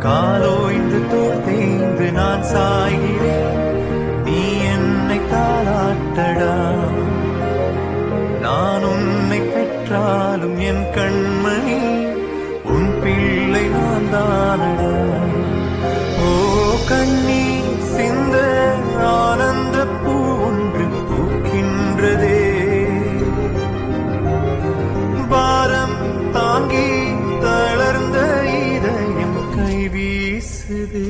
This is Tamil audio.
காலோய்ந்து தோர்த்தேந்து நான் சாய்கிறேன், நீ என்னை தாளாட்டடா. நான் உன்னை பெற்றாலும் என் கண்மணி, உன் பிள்ளை நான் தானடா. ஓ கண்ணீர் சிந்த ஆனந்த பூ ஒன்று பூக்கின்றதே, பாரம் தாங்கி தளர்ந்த இதயம் கை வீசுதே.